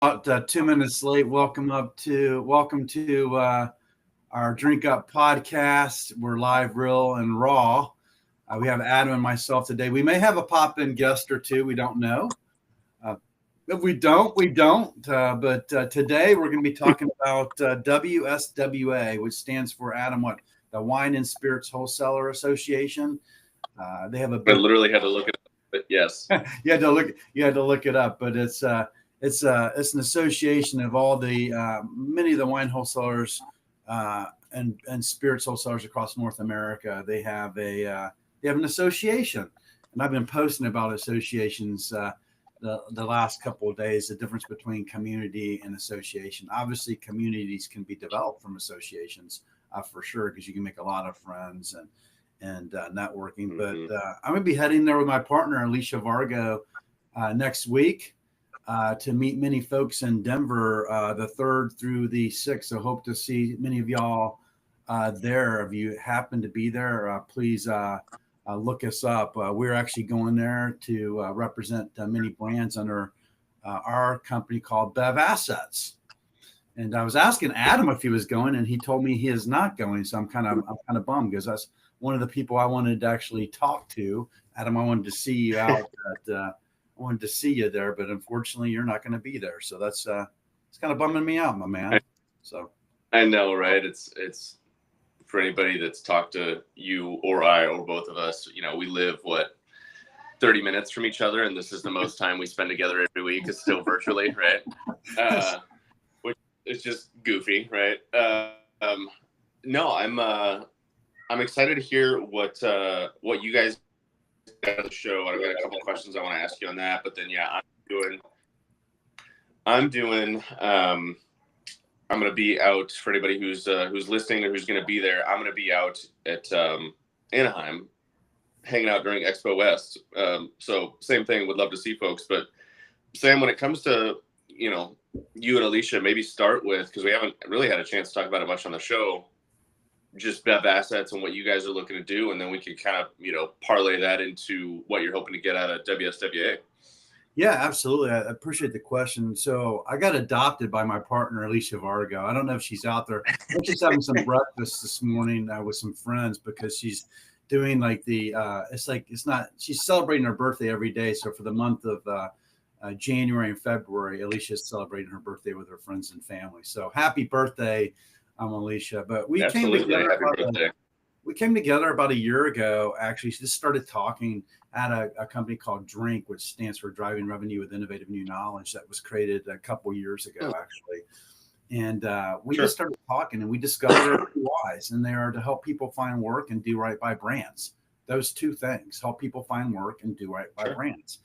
about 2 minutes late. Welcome to our Drink Up podcast. We're live, real, and raw. We have Adam and myself today. We may have a pop-in guest or two. We don't know. If we don't, we don't. But today we're going to be talking about WSWA, which stands for Adam, what? The Wine and Spirits Wholesaler Association. They have a I big. literally had to look it up, but yes. You had to look it up, but it's an association of all the many of the wine wholesalers and spirits wholesalers across North America. They have an association, and I've been posting about associations the last couple of days. The difference between community and association. Obviously, communities can be developed from associations for sure, because you can make a lot of friends and networking. Mm-hmm. But I'm going to be heading there with my partner, Alicia Vargo, next week to meet many folks in Denver the 3rd through the 6th. So hope to see many of y'all there. If you happen to be there, please look us up. We're actually going there to represent many brands under our company called Bev Assets. And I was asking Adam if he was going, and he told me he is not going. So I'm kind of bummed, because that's one of the people I wanted to actually talk to. Adam, I wanted to see you out. I wanted to see you there, but unfortunately, you're not going to be there. So that's it's kind of bumming me out, my man. So I know, right? It's for anybody that's talked to you or I or both of us. You know, we live 30 minutes from each other, and this is the most time we spend together every week. Is still virtually, right? Which is just goofy, right? No, I'm excited to hear what you guys got on the show. I've got a couple of questions I want to ask you on that, but then I'm going to be out for anybody who's listening or who's going to be there. I'm going to be out at Anaheim, hanging out during Expo West. So same thing. Would love to see folks. But Sam, when it comes to you and Alicia, maybe start with, because we haven't really had a chance to talk about it much on the show, just Bev Assets and what you guys are looking to do, and then we can kind of parlay that into what you're hoping to get out of WSWA. Yeah, absolutely. I appreciate the question. So I got adopted by my partner, Alicia Vargo. I don't know if she's out there. We're just having some breakfast this morning with some friends, because she's doing she's celebrating her birthday every day. So for the month of January and February, Alicia's celebrating her birthday with her friends and family. So happy birthday, Alicia. But we came together about a year ago. Actually, she just started talking at a company called Drink, which stands for Driving Revenue with Innovative New Knowledge, that was created a couple years ago, actually. And we just started talking, and we discovered our whys, and they are to help people find work and do right by brands. Those two things: help people find work and do right by brands.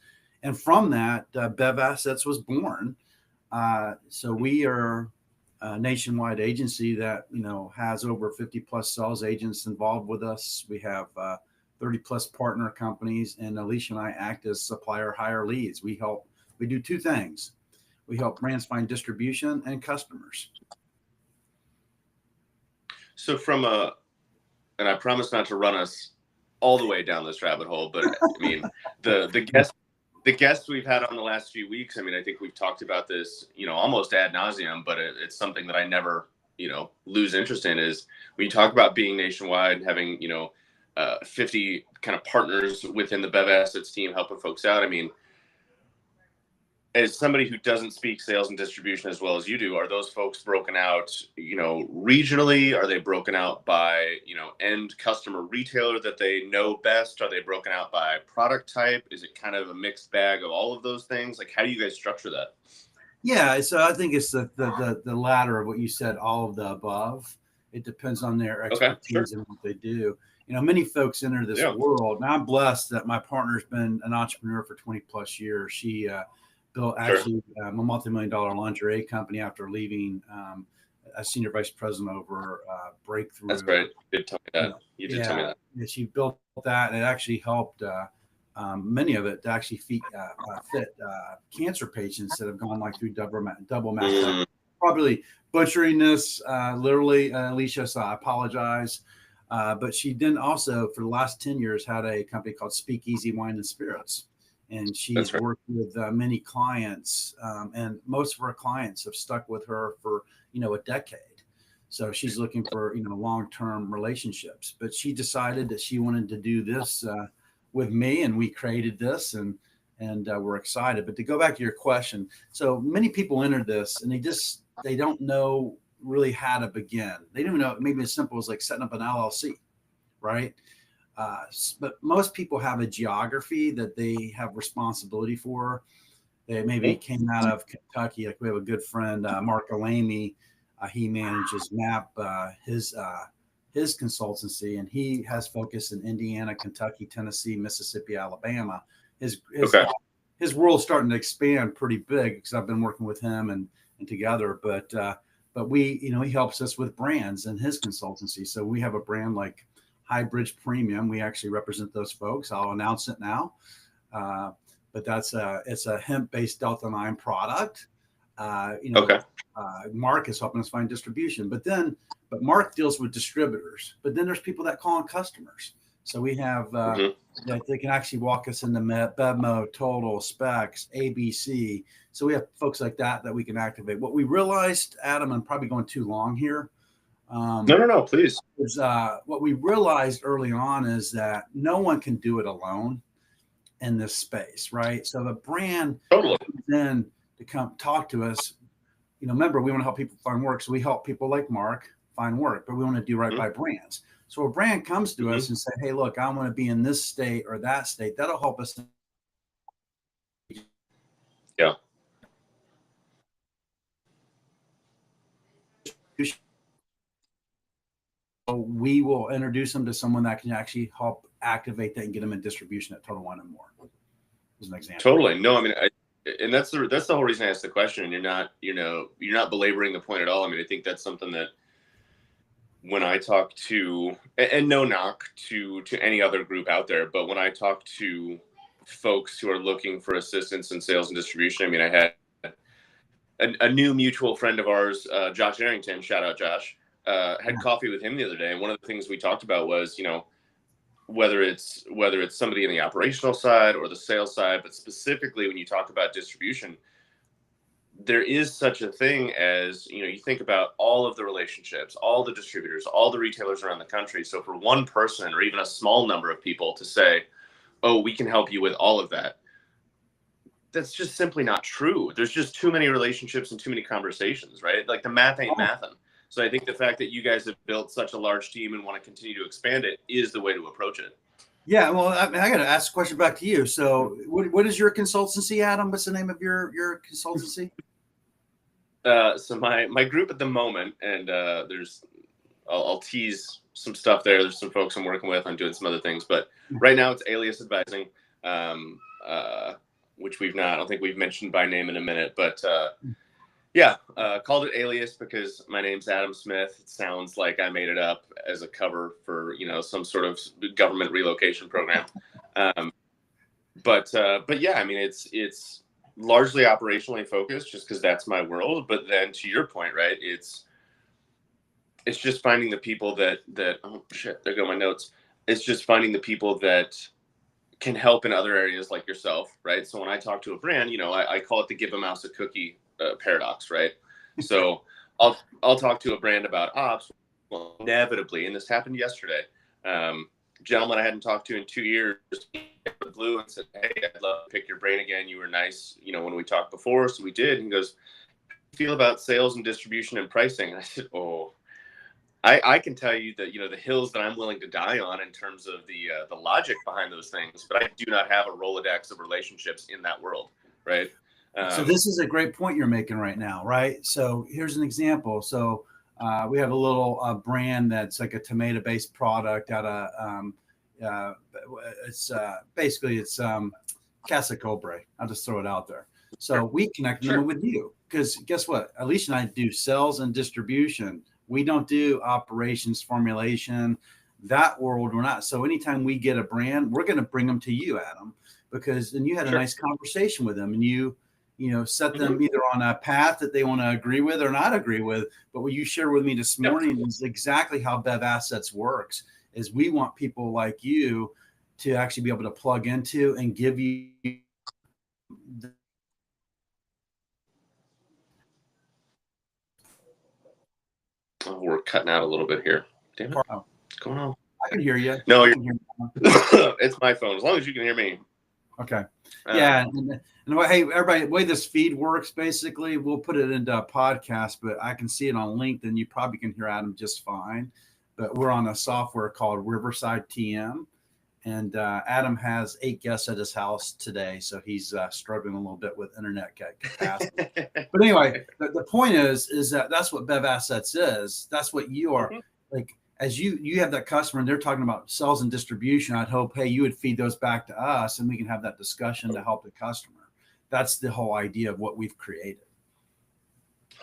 And from that, Bev Assets was born. So we are a nationwide agency that has over 50 plus sales agents involved with us. We have 30 plus partner companies, and Alicia and I act as supplier hire leads. We do two things. We help brands find distribution and customers. So and I promise not to run us all the way down this rabbit hole, but I mean, the guests we've had on the last few weeks, I mean, I think we've talked about this, almost ad nauseum, but it's something that I never, lose interest in, is when you talk about being nationwide, having, 50 kind of partners within the Bev Assets team helping folks out. I mean, as somebody who doesn't speak sales and distribution as well as you do, are those folks broken out, regionally? Are they broken out by, end customer retailer that they know best? Are they broken out by product type? Is it kind of a mixed bag of all of those things? Like, how do you guys structure that? Yeah, so I think it's the latter of what you said, all of the above. It depends on their expertise and what they do. Many folks enter this world. Now, I'm blessed that my partner's been an entrepreneur for 20 plus years. She built actually a multi-million-dollar lingerie company after leaving a senior vice president over Breakthrough. That's right. You did tell me that. Tell me that. Yeah, she built that, and it actually helped many of it to actually fit cancer patients that have gone through double mastectomy. Probably butchering this literally, Alicia, so I apologize. But she then also, for the last 10 years, had a company called Speakeasy Wine and Spirits. and That's she's right. worked with many clients, and most of her clients have stuck with her for a decade. So she's looking for long-term relationships. But she decided that she wanted to do this with me, and we created this, and we're excited. But to go back to your question, so many people enter this, and they don't know really how to begin. They don't know, maybe as simple as like setting up an LLC, right? But most people have a geography that they have responsibility for. They maybe came out of Kentucky. Like we have a good friend, Mark Alamy. He manages MAP, his consultancy, and he has focus in Indiana, Kentucky, Tennessee, Mississippi, Alabama. His Okay. his world's starting to expand pretty big because I've been working with him and together. But we, he helps us with brands and his consultancy. So we have a brand like Highbridge Premium. We actually represent those folks. I'll announce it now. But it's a hemp-based Delta-9 product. Okay. Mark is helping us find distribution, but Mark deals with distributors. But then there's people that call on customers. So we have that they can actually walk us into Bevmo, Total, Specs, ABC. So we have folks like that we can activate. What we realized, Adam, I'm probably going too long here. No, please. Is, what we realized early on is that no one can do it alone in this space, right? So the brand Totally then to come talk to us, remember, we want to help people find work. So we help people like Mark find work, but we want to do right by brands. So a brand comes to us and say, hey, look, I want to be in this state or that state. That'll help us. Yeah. We will introduce them to someone that can actually help activate that and get them in distribution at Total Wine & More. As an example. Totally. No, I mean, and that's the whole reason I asked the question. And you're not belaboring the point at all. I mean, I think that's something that when I talk to, and no knock to any other group out there, but when I talk to folks who are looking for assistance in sales and distribution, I mean, I had a new mutual friend of ours, Josh Arrington, shout out Josh, had coffee with him the other day. And one of the things we talked about was, whether it's somebody in the operational side or the sales side, but specifically when you talk about distribution, there is such a thing as, you think about all of the relationships, all the distributors, all the retailers around the country. So for one person or even a small number of people to say, oh, we can help you with all of that, that's just simply not true. There's just too many relationships and too many conversations, right? Like the math ain't mathin'. So I think the fact that you guys have built such a large team and want to continue to expand it is the way to approach it. Yeah, well, I got to ask a question back to you. So what is your consultancy, Adam? What's the name of your consultancy? So my group at the moment, and I'll tease some stuff there. There's some folks I'm working with. I'm doing some other things, but right now it's Alias Advising, which I don't think we've mentioned by name in a minute, but called it Alias because my name's Adam Smith. It sounds like I made it up as a cover for some sort of government relocation program. But yeah, I mean it's largely operationally focused just because that's my world. But then to your point, right, it's just finding the people that oh shit, there go my notes. It's just finding the people that can help in other areas like yourself, right? So when I talk to a brand, I call it the give a mouse a cookie paradox, right? So I'll talk to a brand about ops. Well, inevitably, and this happened yesterday, gentleman I hadn't talked to in 2 years blue and said, hey, I'd love to pick your brain again. You were nice, when we talked before. So we did. And he goes, how do you feel about sales and distribution and pricing? And I said, oh, I can tell you that, the hills that I'm willing to die on in terms of the logic behind those things, but I do not have a Rolodex of relationships in that world. Right. So this is a great point you're making right now, right? So here's an example. So we have a little brand that's like a tomato-based product out of it's basically Casa Cobre. I'll just throw it out there. So we connect them with you because guess what? Alicia and I do sales and distribution. We don't do operations, formulation, that world. We're not. So anytime we get a brand, we're going to bring them to you, Adam, because then you had a nice conversation with them and you set them either on a path that they want to agree with or not agree with. But what you shared with me this morning is exactly how Bev Assets works. Is we want people like you to actually be able to plug into and give you Oh, we're cutting out a little bit here. Damn it. Oh, What's going on? I can hear you. No, I can hear you. it's my phone. As long as you can hear me. Okay. Yeah. And hey, everybody, the way this feed works, basically, we'll put it into a podcast, but I can see it on LinkedIn. You probably can hear Adam just fine. But we're on a software called Riverside TM. And Adam has 8 guests at his house today. So he's struggling a little bit with internet capacity. But anyway, the point is that that's what Bev Assets is. That's what you are. Like, as you have that customer and they're talking about sales and distribution, I'd hope, hey, you would feed those back to us and we can have that discussion to help the customer. That's the whole idea of what we've created.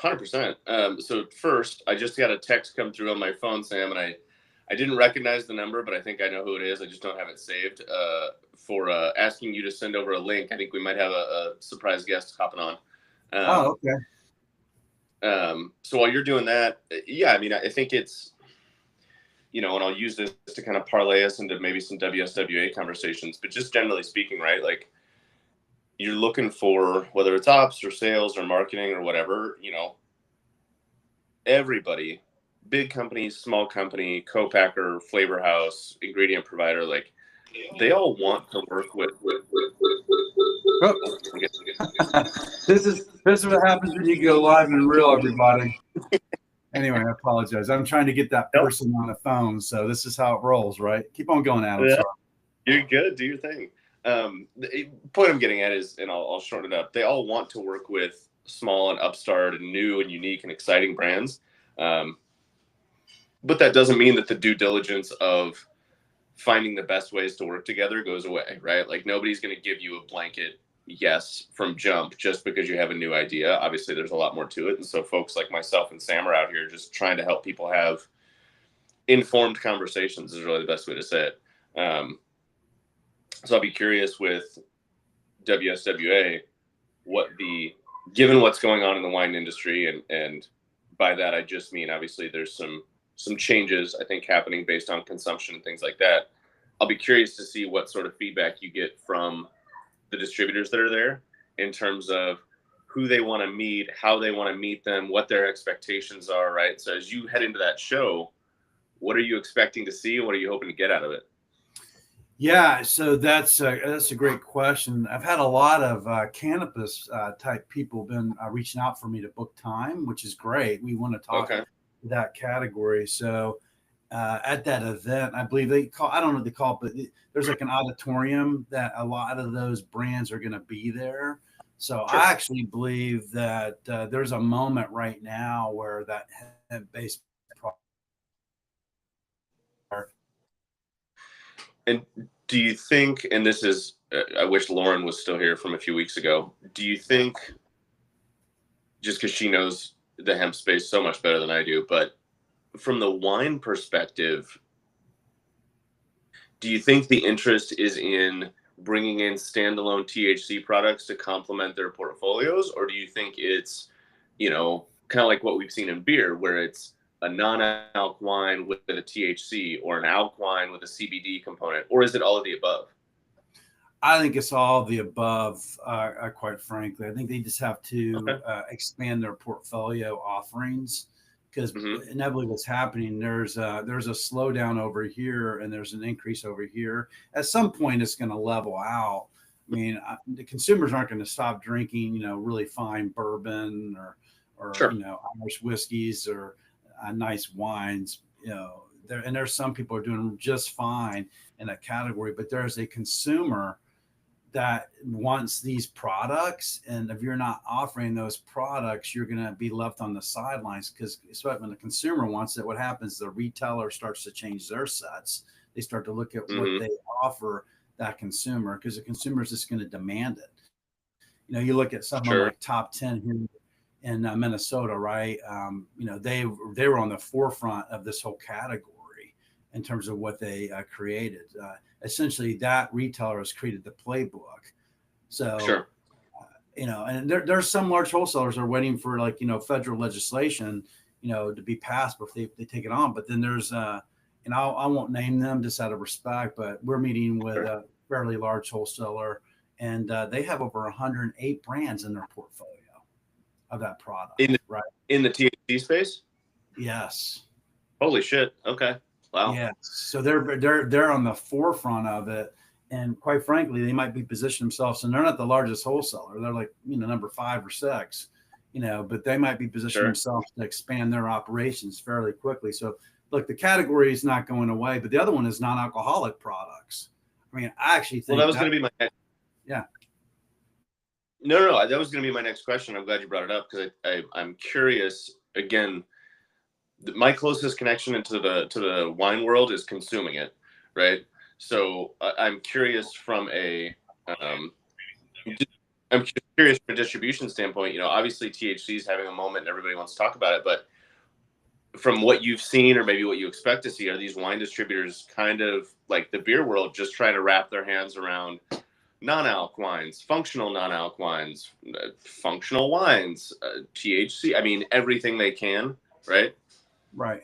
100%. So first, I just got a text come through on my phone, Sam, and I didn't recognize the number, but I think I know who it is. I just don't have it saved for asking you to send over a link. I think we might have a surprise guest hopping on. Okay. So while you're doing that, yeah, I mean, I think it's, and I'll use this to kind of parlay us into maybe some WSWA conversations, but just generally speaking, right? Like, you're looking for, whether it's ops or sales or marketing or whatever, everybody, big company, small company, co-packer, flavor house, ingredient provider, like, they all want to work with. This is what happens when you go live and real, everybody. Anyway, I apologize. I'm trying to get that person on the phone, so this is how it rolls, right? Keep on going, Adam. Yeah. You're good. Do your thing. The point I'm getting at is, and I'll shorten it up, they all want to work with small and upstart and new and unique and exciting brands. But that doesn't mean that the due diligence of finding the best ways to work together goes away, right? Like, nobody's going to give you a blanket yes from jump just because you have a new idea. Obviously, there's a lot more to it. And so folks like myself and Sam are out here just trying to help people have informed conversations is really the best way to say it. So I'll be curious with WSWA, given what's going on in the wine industry, and by that I just mean, obviously there's some changes, I think, happening based on consumption and things like that. I'll be curious to see what sort of feedback you get from the distributors that are there in terms of who they want to meet, how they want to meet them, what their expectations are, right? So as you head into that show, what are you expecting to see? What are you hoping to get out of it? Yeah, so that's a great question. I've had a lot of cannabis type people been reaching out for me to book time, which is great. We want to talk that category. So at that event, I believe I don't know what they call it, but there's like an auditorium that a lot of those brands are going to be there. So I actually believe that there's a moment right now where that hemp-based product. And do you think, and this is, I wish Lauren was still here from a few weeks ago, do you think, just because she knows the hemp space so much better than I do, but from the wine perspective, do you think the interest is in bringing in standalone THC products to complement their portfolios? Or do you think it's, kind of like what we've seen in beer, where it's a non-alc wine with a THC, or an alc wine with a CBD component? Or is it all of the above? I think it's all of the above, quite frankly. I think they just have to expand their portfolio offerings, because inevitably what's happening, there's a slowdown over here and there's an increase over here. At some point, it's going to level out. I mean, the consumers aren't going to stop drinking, really fine bourbon or Irish whiskeys or nice wines. There's some people are doing just fine in that category, but there's a consumer that wants these products, and if you're not offering those products, you're going to be left on the sidelines, because when the consumer wants it, what happens, the retailer starts to change their sets. They start to look at what they offer that consumer, because the consumer is just going to demand it. You look at something like Top 10 here in Minnesota, right? They were on the forefront of this whole category in terms of what they created. Essentially, that retailer has created the playbook. So, and there's some large wholesalers are waiting for federal legislation, to be passed before they take it on. But then there's, I won't name them just out of respect, but we're meeting with a fairly large wholesaler and they have over 108 brands in their portfolio of that product. Right. In the THC space? Yes. Holy shit. Okay. Wow. Yeah. So they're on the forefront of it. And quite frankly, they might be positioning themselves, and they're not the largest wholesaler. They're like, number 5 or 6, but they might be positioning themselves to expand their operations fairly quickly. So look, the category is not going away, but the other one is non-alcoholic products. I mean, I actually think that was going to be my next. Yeah. No, that was going to be my next question. I'm glad you brought it up because I'm curious. Again, my closest connection into the wine world is consuming it, right? So I'm curious from I'm curious from a distribution standpoint. Obviously THC is having a moment and everybody wants to talk about it, but from what you've seen or maybe what you expect to see, are these wine distributors kind of like the beer world, just trying to wrap their hands around non-alc wines, functional non-alc wines, functional wines, THC? I mean, everything they can, right? Right.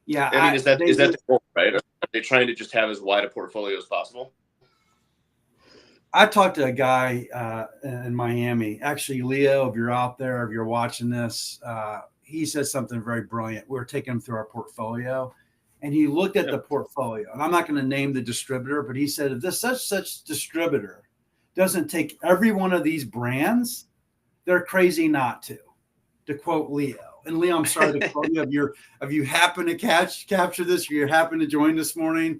Yeah. I mean, is that the goal, right? Are they trying to just have as wide a portfolio as possible? I talked to a guy in Miami. Actually, Leo, if you're out there, if you're watching this, he said something very brilliant. We were taking him through our portfolio, and he looked at the portfolio. And I'm not going to name the distributor, but he said, if this such distributor doesn't take every one of these brands, they're crazy not to quote Leo. And Leo, I'm sorry to quote you if you happen to capture this, or you happen to join this morning,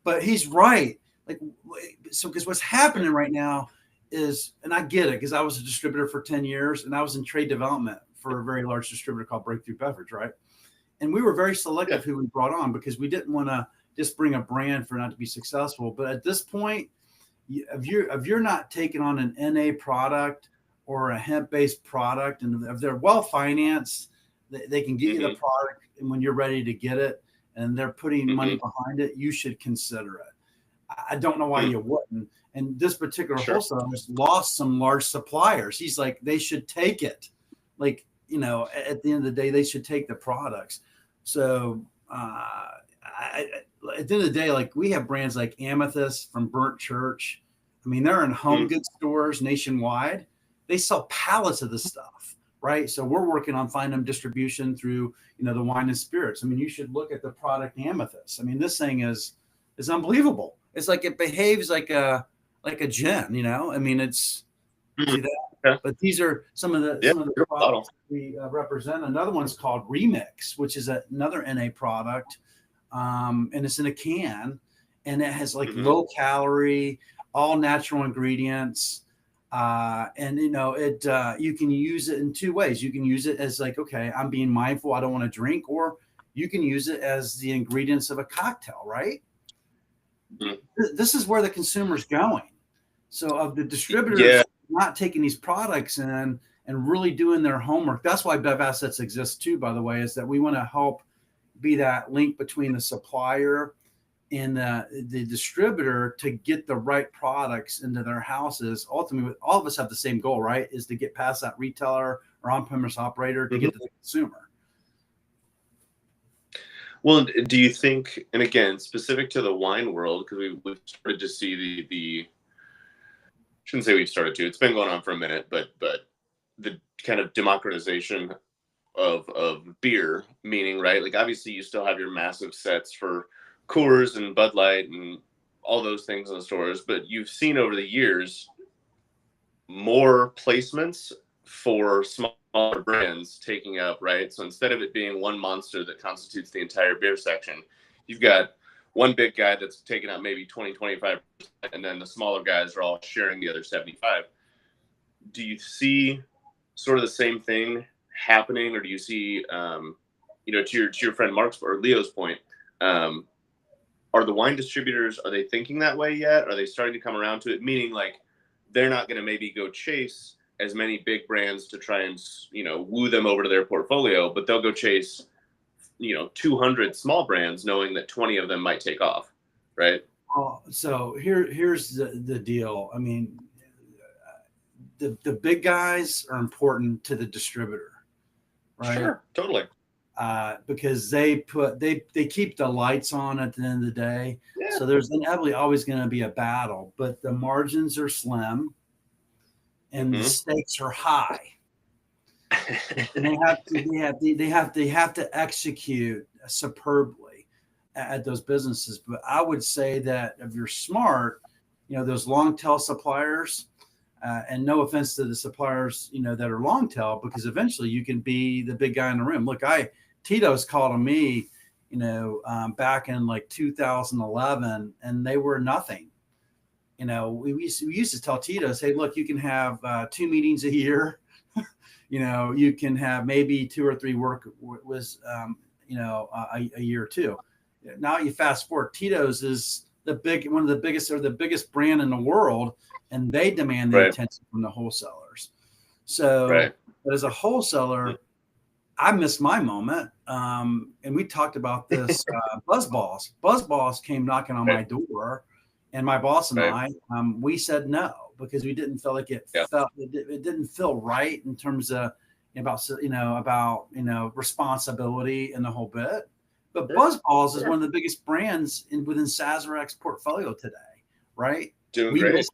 but he's right. Because what's happening right now is, and I get it, because I was a distributor for 10 years and I was in trade development for a very large distributor called Breakthrough Beverage, right? And we were very selective who we brought on because we didn't want to just bring a brand for not to be successful. But at this point, if you're not taking on an NA product or a hemp-based product, and if they're well financed, they can get you the product, and when you're ready to get it and they're putting money behind it, you should consider it. I don't know why you wouldn't. And this particular wholesaler has lost some large suppliers. He's like, they should take it. At the end of the day, they should take the products. So at the end of the day, we have brands like Amethyst from Burnt Church. I mean, they're in home goods stores nationwide. They sell pallets of this stuff, right? So we're working on finding them distribution through, the wine and spirits. I mean, you should look at the product Amethyst. I mean, this thing is unbelievable. It's like it behaves like a gin, I mean, it's see that. Yeah. But these are some of the products we represent. Another one's called Remix, which is another NA product, and it's in a can, and it has low calorie, all natural ingredients, and you can use it in 2 ways. You can use it as okay, I'm being mindful, I don't want to drink, or you can use it as the ingredients of a cocktail, right? This is where the consumer's going. So of the distributors not taking these products in and really doing their homework. That's why Bev Assets exists too, by the way, is that we want to help be that link between the supplier and the distributor to get the right products into their houses. Ultimately, all of us have the same goal, right? Is to get past that retailer or on-premise operator to get to the consumer. Well, do you think, and again, specific to the wine world, because we've started to see the shouldn't say we've started to, it's been going on for a minute, but the kind of democratization of beer, meaning, right? Obviously you still have your massive sets for Coors and Bud Light and all those things in the stores, but you've seen over the years more placements for smaller brands taking up, right? So instead of it being one monster that constitutes the entire beer section, you've got one big guy that's taking out maybe 20-25%, and then the smaller guys are all sharing the other 75%. Do you see sort of the same thing happening, or do you see, to your friend Mark's or Leo's point, are the wine distributors, are they thinking that way yet? Are they starting to come around to it? Meaning they're not going to maybe go chase as many big brands to try and, woo them over to their portfolio, but they'll go chase, 200 small brands knowing that 20 of them might take off. Right. So here's the deal. I mean, the big guys are important to the distributor, right? Sure. Totally. because they keep the lights on at the end of the day. Yeah. So there's inevitably always going to be a battle, but the margins are slim and the stakes are high. And they have to execute superbly at those businesses. But I would say that if you're smart, those long tail suppliers, and no offense to the suppliers, that are long tail, because eventually you can be the big guy in the room. Look, Tito's called on me, back in like 2011, and they were nothing. We used to tell Tito's, hey, look, you can have 2 meetings a year. You can have maybe 2 or 3 a year or two. Now you fast forward, Tito's is one of the biggest, or the biggest brand in the world, and they demand the attention from the wholesalers. So, but as a wholesaler, I missed my moment. And we talked about this. BuzzBalls. BuzzBalls came knocking on my door, and my boss and I, we said no, because we didn't feel like it didn't feel right in terms of about responsibility and the whole bit. But BuzzBalls is one of the biggest brands within Sazerac's portfolio today, right? Doing great.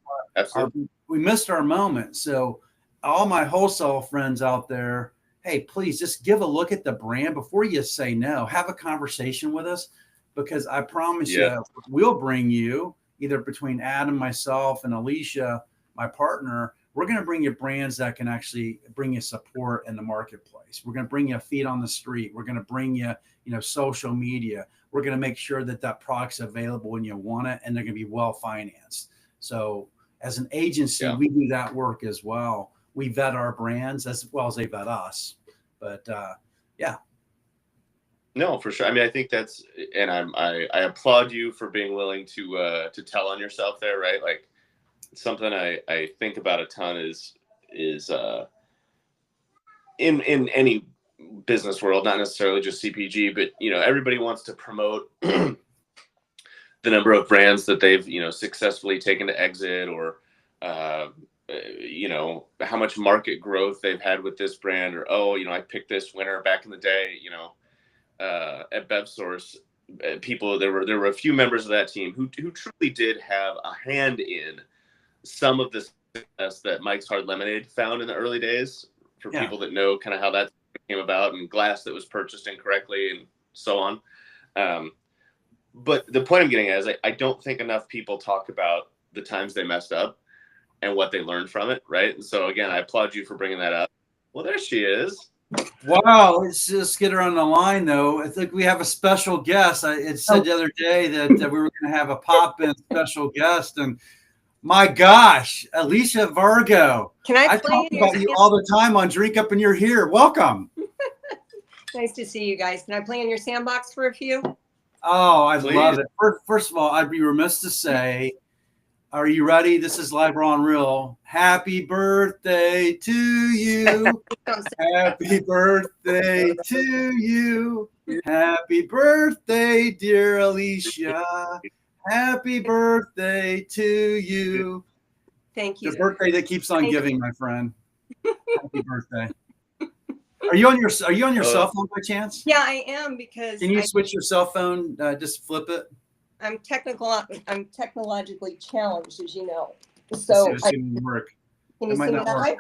We missed our moment. So all my wholesale friends out there, hey, please just give a look at the brand before you say no. Have a conversation with us, because I promise you, we'll bring you, either between Adam, myself, and Alicia, my partner, we're going to bring you brands that can actually bring you support in the marketplace. We're going to bring you feet on the street. We're going to bring you, social media. We're going to make sure that product's available when you want it, and they're going to be well financed. So as an agency, we do that work as well. We vet our brands as well as they vet us. But no, for sure. I mean, I think that's, and I applaud you for being willing to tell on yourself there, right? Like, something I think about a ton is in any business world, not necessarily just CPG, but everybody wants to promote the number of brands that they've successfully taken to exit, or how much market growth they've had with this brand, or I picked this winner back in the day, at BevSource. There were a few members of that team who truly did have a hand in some of the success that Mike's Hard Lemonade found in the early days, for people that know kind of how that came about, and glass that was purchased incorrectly and so on. But the point I'm getting at is I don't think enough people talk about the times they messed up and what they learned from it, right? And so, again, I applaud you for bringing that up. Well, there she is. Wow, let's just get her on the line, though. I think we have a special guest. It said the other day that we were going to have a pop-in special guest, and my gosh, Alicia Vargo. I talk about you all the time on Drink Up and You're Here. Welcome. Nice to see you guys. Can I play in your sandbox for a few? Oh, I love it. First of all, I'd be remiss to say, are you ready? This is Live Raw and Real. Happy birthday to you. Happy birthday to you. Happy birthday, dear Alicia. Happy birthday to you. Thank you. The birthday that keeps on giving, my friend. Happy birthday. Are you on your cell phone by chance? Yeah, I am, because can you switch your cell phone? Just flip it. I'm technologically challenged, as you know. So it work. Can you see me I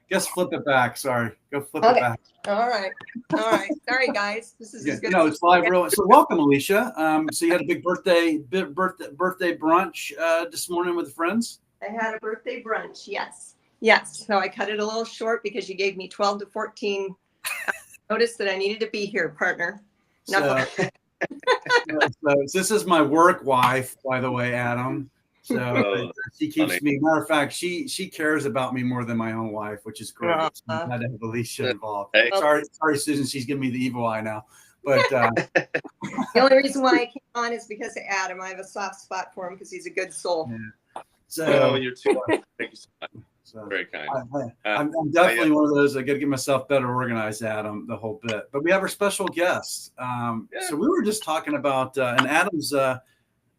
guess flip it back. Sorry. Go flip it back. All right. Sorry, guys. This is as good. No, it's live. Real. So welcome, Alicia. So you had a big birthday brunch this morning with friends? I had a birthday brunch. Yes. So I cut it a little short because you gave me 12 to 14 notice that I needed to be here, partner. So this is my work wife, by the way, Adam. So she keeps me. Matter of fact, she cares about me more than my own wife, which is great. So I'm glad to have Alicia involved. Hey. Sorry, Susan. She's giving me the evil eye now. But the only reason why I came on is because of Adam. I have a soft spot for him because he's a good soul. Yeah. So you're too. Thank you so much. Very kind. I'm definitely one of those. I got to get myself better organized, Adam, the whole bit. But we have our special guest. So we were just talking about, and Adam's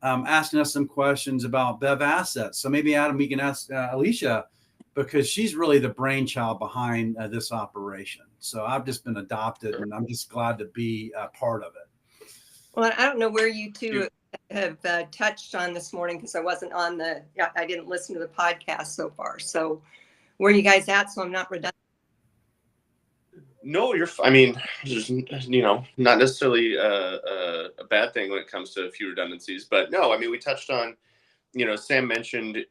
asking us some questions about Bev assets. So maybe, Adam, we can ask Alicia, because she's really the brainchild behind this operation. So I've just been adopted, and I'm just glad to be a part of it. Well, I don't know where you two have touched on this morning, because I wasn't I didn't listen to the podcast so far. So where are you guys at? So I'm not redundant. No, I mean, there's, not necessarily a bad thing when it comes to a few redundancies, but no, I mean, we touched on, Sam mentioned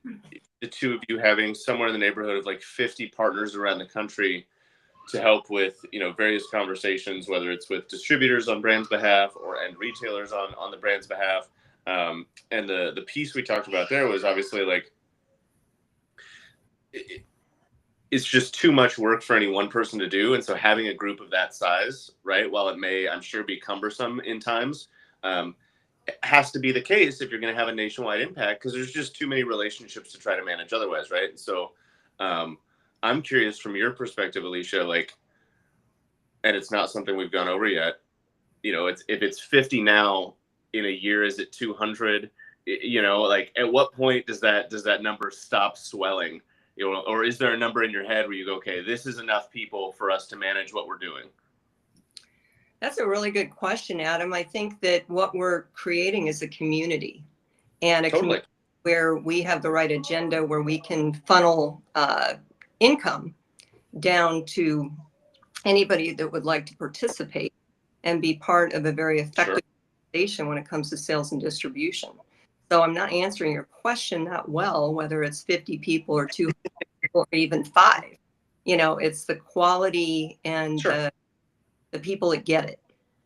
the two of you having somewhere in the neighborhood of like 50 partners around the country to help with, various conversations, whether it's with distributors on brand's behalf and retailers on the brand's behalf. And the piece we talked about there was obviously like, it's just too much work for any one person to do. And so having a group of that size, right, while it may, I'm sure, be cumbersome in times, it has to be the case if you're going to have a nationwide impact, because there's just too many relationships to try to manage otherwise, right? And so I'm curious from your perspective, Alicia, like, and it's not something we've gone over yet, if it's 50 now, in a year, is it 200? Like, at what point does that number stop swelling? Or is there a number in your head where you go, okay, this is enough people for us to manage what we're doing? That's a really good question, Adam. I think that what we're creating is a community, and a community where we have the right agenda, where we can funnel income down to anybody that would like to participate and be part of a very effective organization when it comes to sales and distribution. So I'm not answering your question that well, whether it's 50 people or 200 or even 5. It's the quality and the people that get it,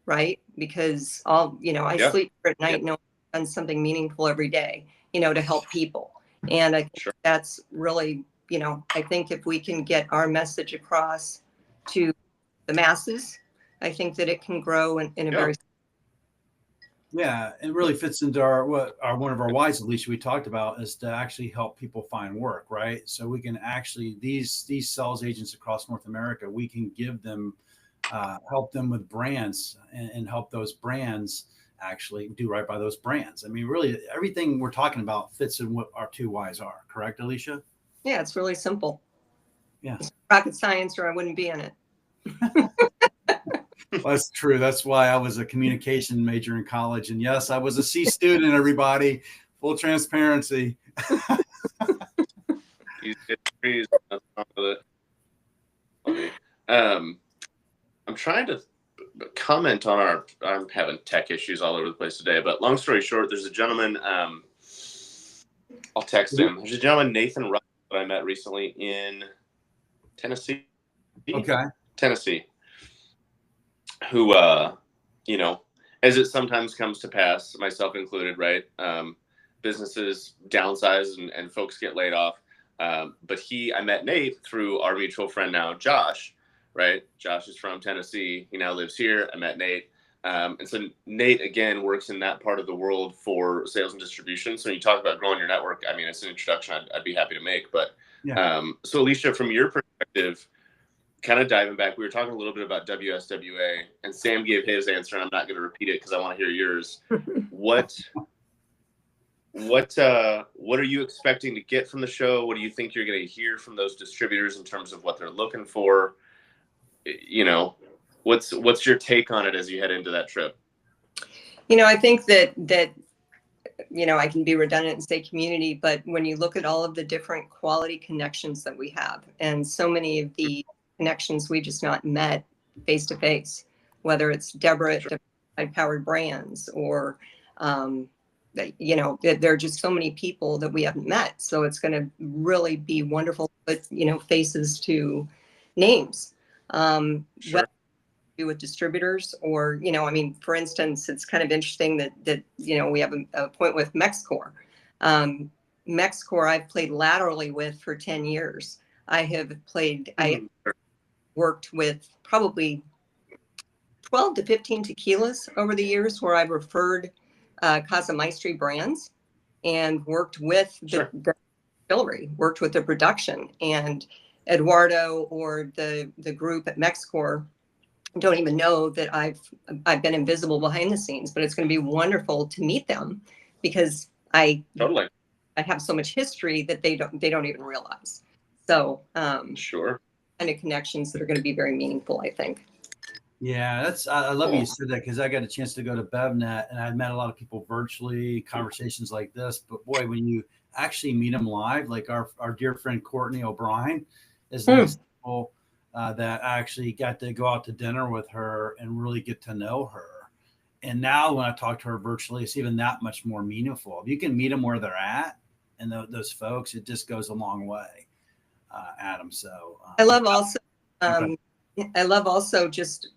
right? Because I sleep at night knowing I've done something meaningful every day, to help people. And I think that's really, I think if we can get our message across to the masses, I think that it can grow in a very. Yeah, it really fits into one of our whys, Alicia, we talked about, is to actually help people find work, right? So we can actually, these sales agents across North America, we can give them, help them with brands and help those brands actually do right by those brands. I mean, really, everything we're talking about fits in what our 2 whys are. Correct, Alicia? Yeah, it's really simple. Yeah. It's rocket science, or I wouldn't be in it. Well, that's true. That's why I was a communication major in college. And yes, I was a C student, everybody. Full transparency. I'm trying to comment on I'm having tech issues all over the place today, but long story short, there's a gentleman, I'll text him. There's a gentleman, Nathan Russell, that I met recently in Tennessee. Tennessee. Who, as it sometimes comes to pass, myself included, right? Businesses downsize and folks get laid off. But I met Nate through our mutual friend now, Josh, right? Josh is from Tennessee. He now lives here. I met Nate. And so Nate, again, works in that part of the world for sales and distribution. So when you talk about growing your network, I mean, it's an introduction I'd be happy to make. But so Alicia, from your perspective, kind of diving back, we were talking a little bit about WSWA, and Sam gave his answer, and I'm not going to repeat it because I want to hear yours. What are you expecting to get from the show? What do you think you're going to hear from those distributors in terms of what they're looking for? What's your take on it as you head into that trip? I think that I can be redundant and say community, but when you look at all of the different quality connections that we have, and so many of the connections we just not met face to face, whether it's Deborah at Powered Brands, or there are just so many people that we haven't met. So it's going to really be wonderful to put faces to names. Whether with distributors or for instance, it's kind of interesting that we have a point with Mexcor. Mexcor I've played laterally with for 10 years. I worked with probably 12 to 15 tequilas over the years, where I've referred Casa Maestri brands and worked with the distillery, worked with the production. And Eduardo or the group at Mexcor don't even know that I've been invisible behind the scenes, but it's going to be wonderful to meet them, because I have so much history that they don't even realize. So Sure. kind of connections that are going to be very meaningful, I think. Yeah, I love you said that, because I got a chance to go to BevNet and I met a lot of people virtually, conversations like this. But boy, when you actually meet them live, like our dear friend Courtney O'Brien is an example that I actually got to go out to dinner with her and really get to know her. And now when I talk to her virtually, it's even that much more meaningful. If you can meet them where they're at, and those folks, it just goes a long way, Adam. So I love also just,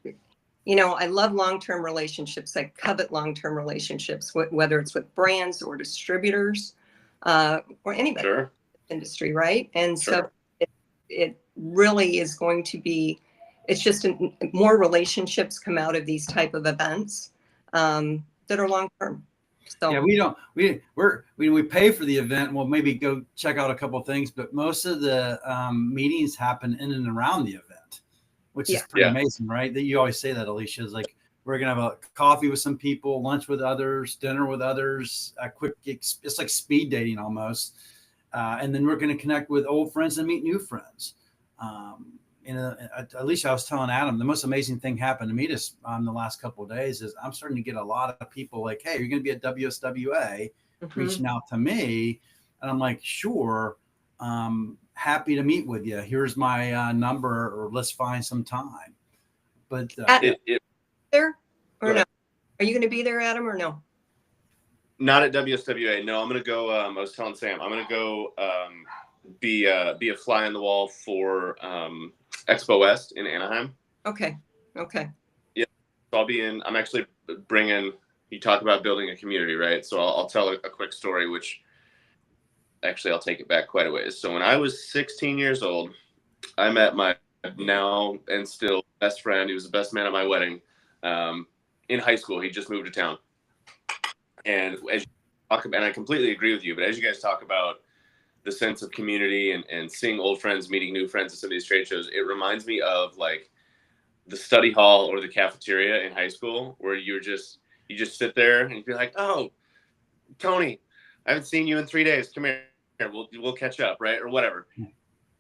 I love long-term relationships. I covet long-term relationships, whether it's with brands or distributors or anybody in the industry, right? And so it really is going to be, it's just more relationships come out of these type of events that are long-term. So yeah, we pay for the event. We'll maybe go check out a couple of things, but most of the meetings happen in and around the event, which is pretty amazing, right? That you always say that, Alicia, is like, we're gonna have a coffee with some people, lunch with others, dinner with others, it's like speed dating almost, and then we're gonna connect with old friends and meet new friends. At least I was telling Adam, the most amazing thing happened to me this the last couple of days is I'm starting to get a lot of people like, hey, you're going to be at WSWA, reaching out to me. And I'm like, sure. Happy to meet with you. Here's my number, or let's find some time. But there or no? Are you going to be there, Adam, or no? Not at WSWA. No, I'm going to go. I was telling Sam, I'm going to go be a fly on the wall for Expo West in Anaheim. Okay. Yeah, so I'll be in. I'm actually bringing. You talk about building a community, right? So I'll tell a quick story, which actually I'll take it back quite a ways. So when I was 16 years old, I met my now and still best friend. He was the best man at my wedding. In high school, he just moved to town. And as you talk about, and I completely agree with you, but as you guys talk about the sense of community and seeing old friends, meeting new friends at some of these trade shows, it reminds me of like the study hall or the cafeteria in high school, where you just sit there and you're like, oh, Tony, I haven't seen you in 3 days. Come here, we'll catch up, right, or whatever.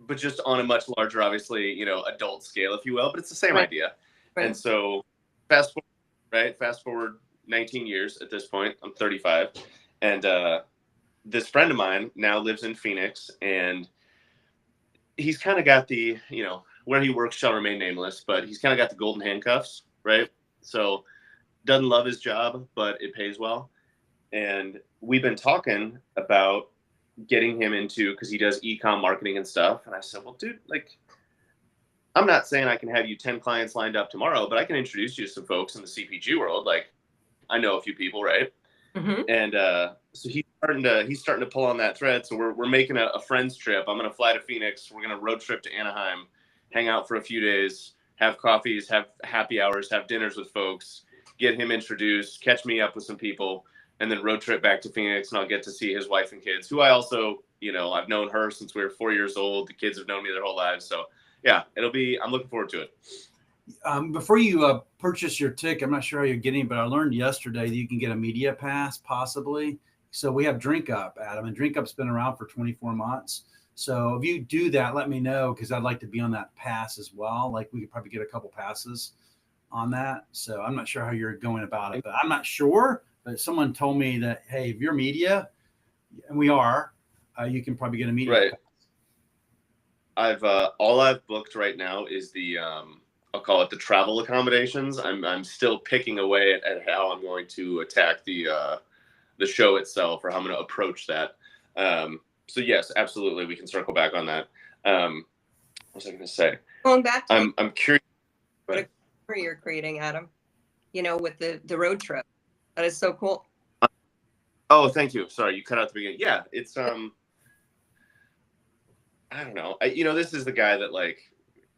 But just on a much larger, obviously, adult scale, if you will. But it's the same idea. Right. And so fast forward 19 years at this point. I'm 35, and this friend of mine now lives in Phoenix, and he's kind of got the, where he works shall remain nameless, but he's kind of got the golden handcuffs, right? So doesn't love his job, but it pays well. And we've been talking about getting him into, because he does e-com marketing and stuff. And I said, well, dude, like, I'm not saying I can have you 10 clients lined up tomorrow, but I can introduce you to some folks in the CPG world. Like, I know a few people, right? Mm-hmm. And so he's starting to pull on that thread. So we're making a friends trip. I'm going to fly to Phoenix. We're going to road trip to Anaheim, hang out for a few days, have coffees, have happy hours, have dinners with folks, get him introduced, catch me up with some people, and then road trip back to Phoenix. And I'll get to see his wife and kids, who I also, I've known her since we were 4 years old. The kids have known me their whole lives. So yeah, I'm looking forward to it. Before you purchase your ticket, I'm not sure how you're getting, but I learned yesterday that you can get a media pass possibly. So we have Drink Up, Adam, and Drink Up's been around for 24 months. So if you do that, let me know, because I'd like to be on that pass as well. Like, we could probably get a couple passes on that. So I'm not sure how you're going about it, but I'm not sure. But someone told me that, hey, if you're media, and we are, you can probably get a media pass. All I've booked right now is the I'll call it the travel accommodations. I'm still picking away at how I'm going to attack the show itself, or how I'm going to approach that. So yes, absolutely, we can circle back on that. What was I going to say? Going back to I'm curious. What you're creating, Adam, with the road trip. That is so cool. Oh, thank you. Sorry, you cut out the beginning. Yeah, it's I don't know. This is the guy that, like,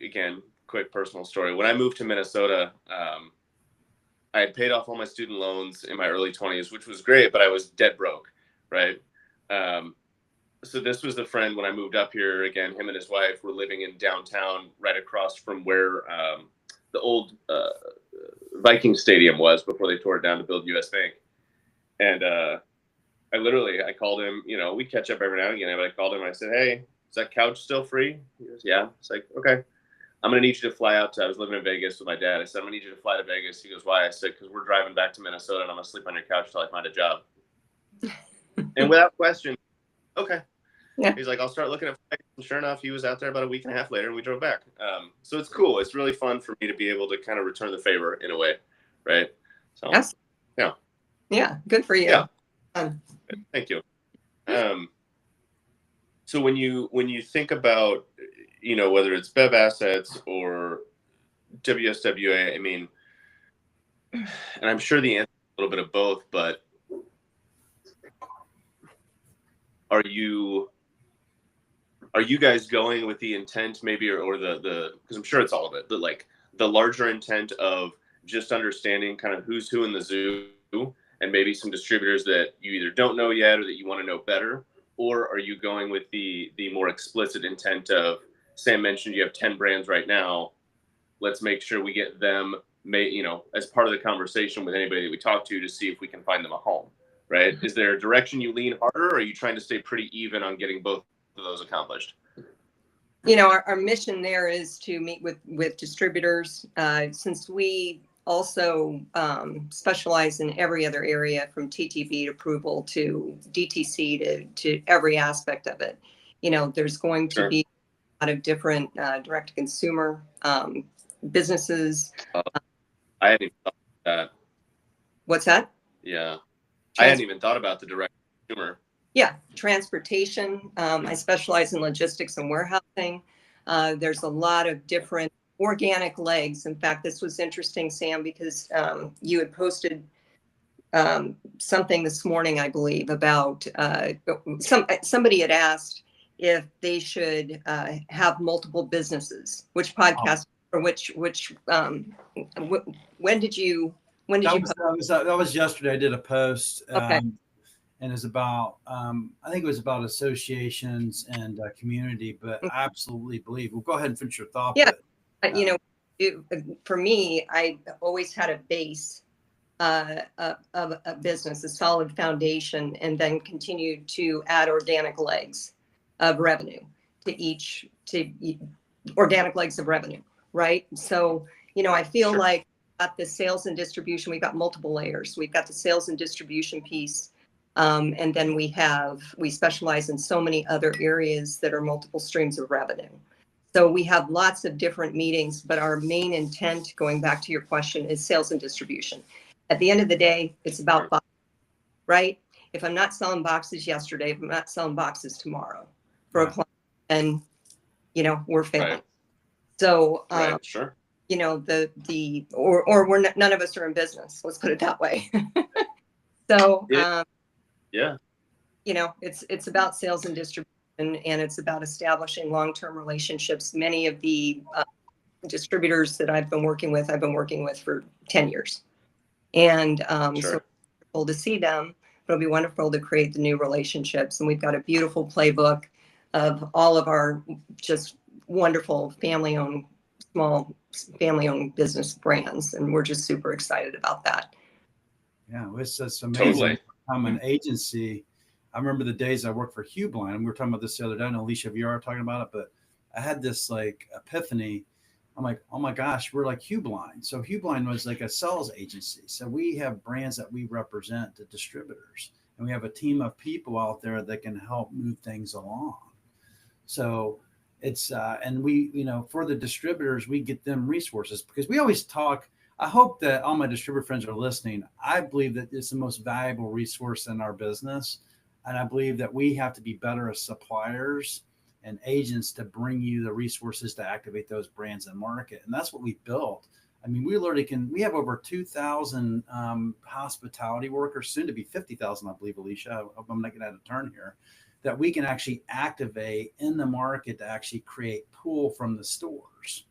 again, quick personal story. When I moved to Minnesota, I had paid off all my student loans in my early 20s, which was great, but I was dead broke, right? So this was the friend when I moved up here. Again, him and his wife were living in downtown, right across from where the old Viking Stadium was before they tore it down to build US Bank. And I called him, we catch up every now and again, but I called him and I said, hey, is that couch still free? He goes, yeah. It's like, okay, I'm going to need you to fly out to, I was living in Vegas with my dad. I said, I'm going to need you to fly to Vegas. He goes, why? I said, because we're driving back to Minnesota and I'm going to sleep on your couch till I find a job. And without question, okay. Yeah. He's like, I'll start looking at flights. And sure enough, he was out there about a week and a half later and we drove back. So it's cool. It's really fun for me to be able to kind of return the favor in a way. Right. So, Yes. yeah. Yeah. Good for you. Yeah. Thank you. So when you think about, whether it's Bev Assets or WSWA, I mean, and I'm sure the answer is a little bit of both, but are you guys going with the intent maybe, or the, because I'm sure it's all of it, but like the larger intent of just understanding kind of who's who in the zoo and maybe some distributors that you either don't know yet or that you want to know better? Or are you going with the more explicit intent of, Sam mentioned you have 10 brands right now. Let's make sure we get them as part of the conversation with anybody that we talk to see if we can find them a home, right? Is there a direction you lean harder, or are you trying to stay pretty even on getting both of those accomplished? Our mission there is to meet with distributors, since we also specialize in every other area, from TTB to approval to DTC to every aspect of it. There's going to Sure. be a lot of different direct-to-consumer businesses. I hadn't even thought of that. What's that? Yeah. I hadn't even thought about the direct consumer. Yeah, transportation. I specialize in logistics and warehousing. There's a lot of different organic legs. In fact, this was interesting, Sam, because you had posted something this morning, I believe, about somebody had asked if they should have multiple businesces. Which podcast or which when did you that was yesterday. I did a post. Okay. And it's about, I think it was about associations and community, but I absolutely believe. Well, go ahead and finish your thought. Yeah. But, for me, I always had a base of a business, a solid foundation, and then continued to add organic legs of revenue to organic legs of revenue, right? So, I feel Sure. like at the sales and distribution, we've got multiple layers. We've got the sales and distribution piece. And then we specialize in so many other areas that are multiple streams of revenue. So we have lots of different meetings, but our main intent, going back to your question, is sales and distribution. At the end of the day, it's about boxes, right? If I'm not selling boxes yesterday, if I'm not selling boxes tomorrow for a client, then, we're failing. Right. So, Right. Sure. none of us are in business. Let's put it that way. So, Yeah. It's about sales and distribution, and it's about establishing long-term relationships. Many of the distributors that I've been working with for 10 years. And Sure. so it's wonderful to see them, but it'll be wonderful to create the new relationships. And we've got a beautiful playbook of all of our just wonderful small family-owned business brands. And we're just super excited about that. Yeah, it's just amazing. Totally. I'm an agency. I remember the days I worked for Hubeline, and we were talking about this the other day. I know Alicia Villar were talking about it, but I had this like epiphany. I'm like, oh my gosh, we're like Hubeline. So Hubeline was like a sales agency. So we have brands that we represent to distributors, and we have a team of people out there that can help move things along. So it's and we, for the distributors, we get them resources, because we always talk. I hope that all my distributor friends are listening. I believe that it's the most valuable resource in our business. And I believe that we have to be better as suppliers and agents to bring you the resources to activate those brands and market. And that's what we built. I mean, we have over 2,000 hospitality workers, soon to be 50,000, I believe, Alicia. I hope I'm not getting out of turn here, that we can actually activate in the market to actually create pull from the stores,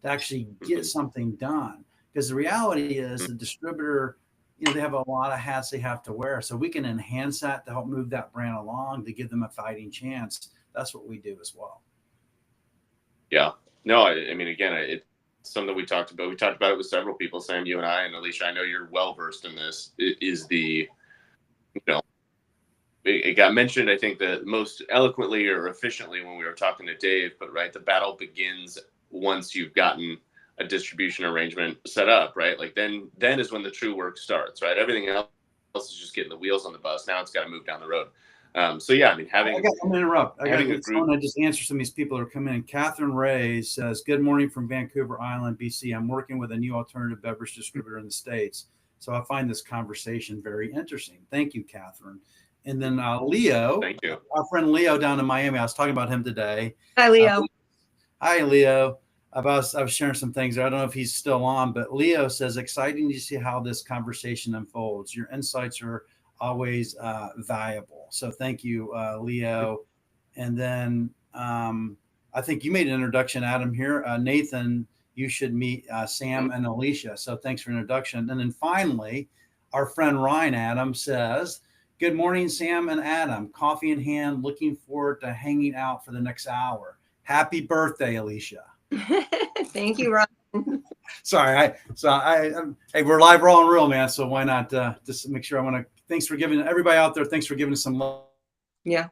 to actually get something done. Because the reality is the distributor, they have a lot of hats they have to wear. So we can enhance that to help move that brand along, to give them a fighting chance. That's what we do as well. Yeah. No, I mean, again, it's something we talked about. We talked about it with several people, Sam, you and I, and Alicia, I know you're well-versed in this. It is it got mentioned, I think, the most eloquently or efficiently when we were talking to Dave, but right, the battle begins once you've gotten a distribution arrangement set up, right? Like then is when the true work starts, right? Everything else is just getting the wheels on the bus. Now it's got to move down the road. So yeah, I mean, I'm going to interrupt. I got having a to group. just answer some of these people that are coming in. Catherine Ray says, "Good morning from Vancouver Island, BC. I'm working with a new alternative beverage distributor in the States, so I find this conversation very interesting." Thank you, Catherine. And then Leo, Thank you. our friend Leo down in Miami. I was talking about him today. Hi, Leo. Hi, Leo. I was sharing some things. I don't know if he's still on, but Leo says, "Exciting to see how this conversation unfolds. Your insights are always valuable." So thank you, Leo. And then I think you made an introduction, Adam, here. Nathan, you should meet Sam and Alicia. So thanks for the introduction. And then finally, our friend Ryan Adam says, "Good morning, Sam and Adam. Coffee in hand. Looking forward to hanging out for the next hour. Happy birthday, Alicia." Thank you, Ryan. Sorry, hey, we're live, raw, and real, man. So why not just make sure? Thanks for giving everybody out there. Thanks for giving us some love. Yeah,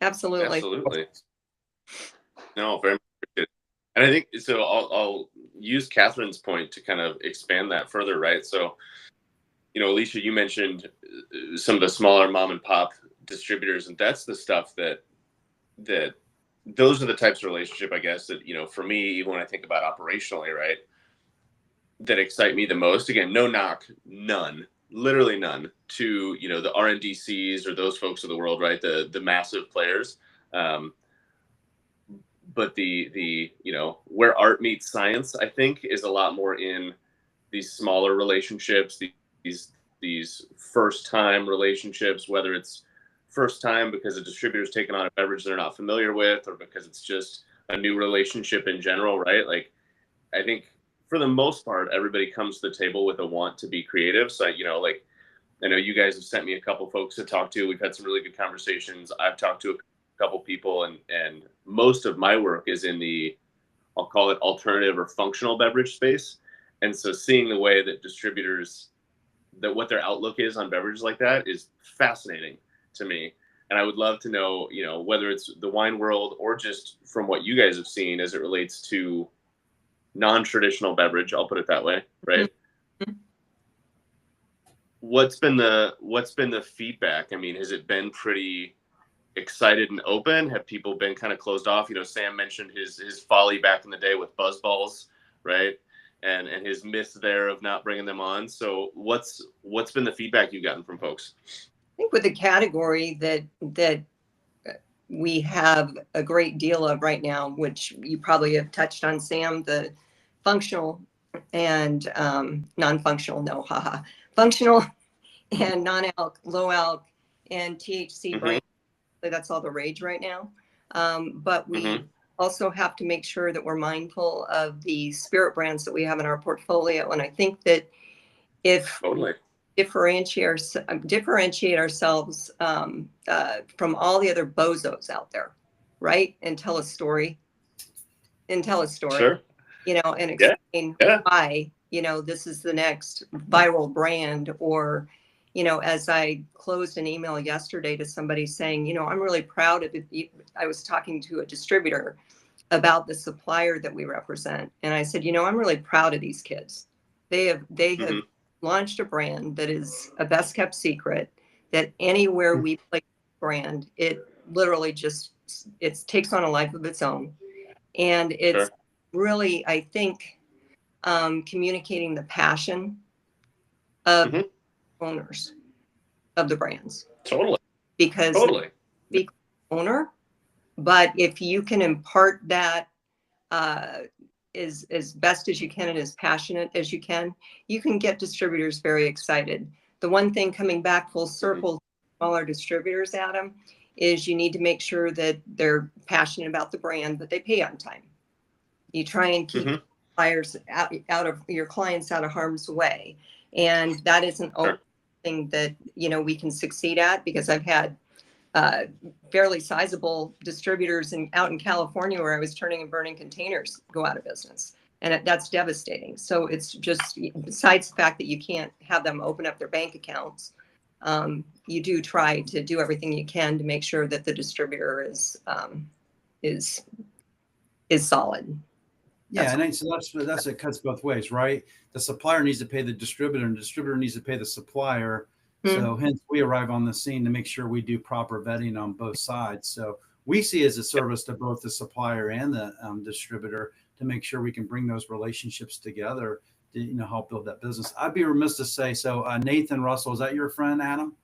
absolutely. Absolutely. No, very much appreciated. And I think so. I'll use Catherine's point to kind of expand that further, right? So, Alicia, you mentioned some of the smaller mom and pop distributors, and that's the stuff that those are the types of relationship, I guess, that, for me, even when I think about operationally, right, that excite me the most. Again, no knock, none, literally none to, the RNDCs or those folks of the world, right? The massive players. But the where art meets science, I think, is a lot more in these smaller relationships, these first time relationships, whether it's first time because a distributor's taken on a beverage they're not familiar with, or because it's just a new relationship in general, right? Like, I think for the most part, everybody comes to the table with a want to be creative. So, I know you guys have sent me a couple folks to talk to. We've had some really good conversations. I've talked to a couple people, and most of my work is in the, I'll call it alternative or functional beverage space. And so seeing the way that distributors, that what their outlook is on beverages like that is fascinating to me. And I would love to know, whether it's the wine world or just from what you guys have seen as it relates to non-traditional beverage, I'll put it that way, right? Mm-hmm. What's been the feedback? I mean, has it been pretty excited and open? Have people been kind of closed off? Sam mentioned his folly back in the day with BuzzBalls, right? And his myth there of not bringing them on. So what's been the feedback you've gotten from folks? I think with the category that we have a great deal of right now, which you probably have touched on, Sam, the functional and non-functional, functional and non-alc, low alc, and THC brand. That's all the rage right now. But we also have to make sure that we're mindful of the spirit brands that we have in our portfolio. And I think that if differentiate ourselves from all the other bozos out there, right? And tell a story. Sure. And explain why, this is the next viral brand. Or, as I closed an email yesterday to somebody saying, I'm really proud of it. I was talking to a distributor about the supplier that we represent. And I said, I'm really proud of these kids. They have launched a brand that is a best kept secret, that anywhere we place brand, it literally it takes on a life of its own. And it's really, I think, communicating the passion of owners of the brands. Totally. Because be owner, but if you can impart that as best as you can and as passionate as you can get distributors very excited. The one thing coming back full circle, smaller distributors, Adam, is you need to make sure that they're passionate about the brand, but they pay on time. You try and keep buyers out of your clients out of harm's way. And that isn't a thing that, we can succeed at, because I've had fairly sizable distributors out in California where I was turning and burning containers go out of business. And that's devastating. So it's just, besides the fact that you can't have them open up their bank accounts, you do try to do everything you can to make sure that the distributor is solid. Yeah, and so that's it cuts both ways, right? The supplier needs to pay the distributor, and the distributor needs to pay the supplier. So hence we arrive on the scene to make sure we do proper vetting on both sides. So we see as a service to both the supplier and the distributor to make sure we can bring those relationships together to help build that business. I'd be remiss to say, so Nathan Russell, is that your friend, Adam?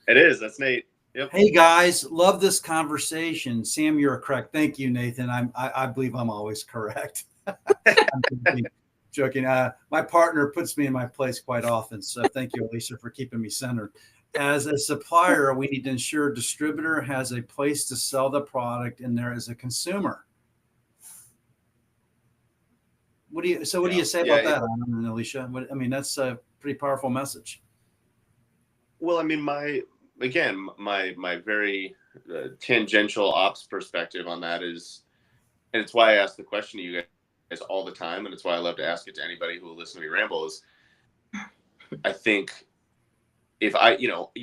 It is. That's Nate. Yep. Hey guys, love this conversation. Sam, you're correct. Thank you, Nathan. I believe I'm always correct. I'm joking. My partner puts me in my place quite often. So thank you, Alicia, for keeping me centered. As a supplier, we need to ensure distributor has a place to sell the product in there as a consumer. What do you say about that, Adam and Alicia? That's a pretty powerful message. Well, I mean, my very tangential ops perspective on that is, and it's why I ask the question to you guys all the time, and it's why I love to ask it to anybody who will listen to me ramble, is I think if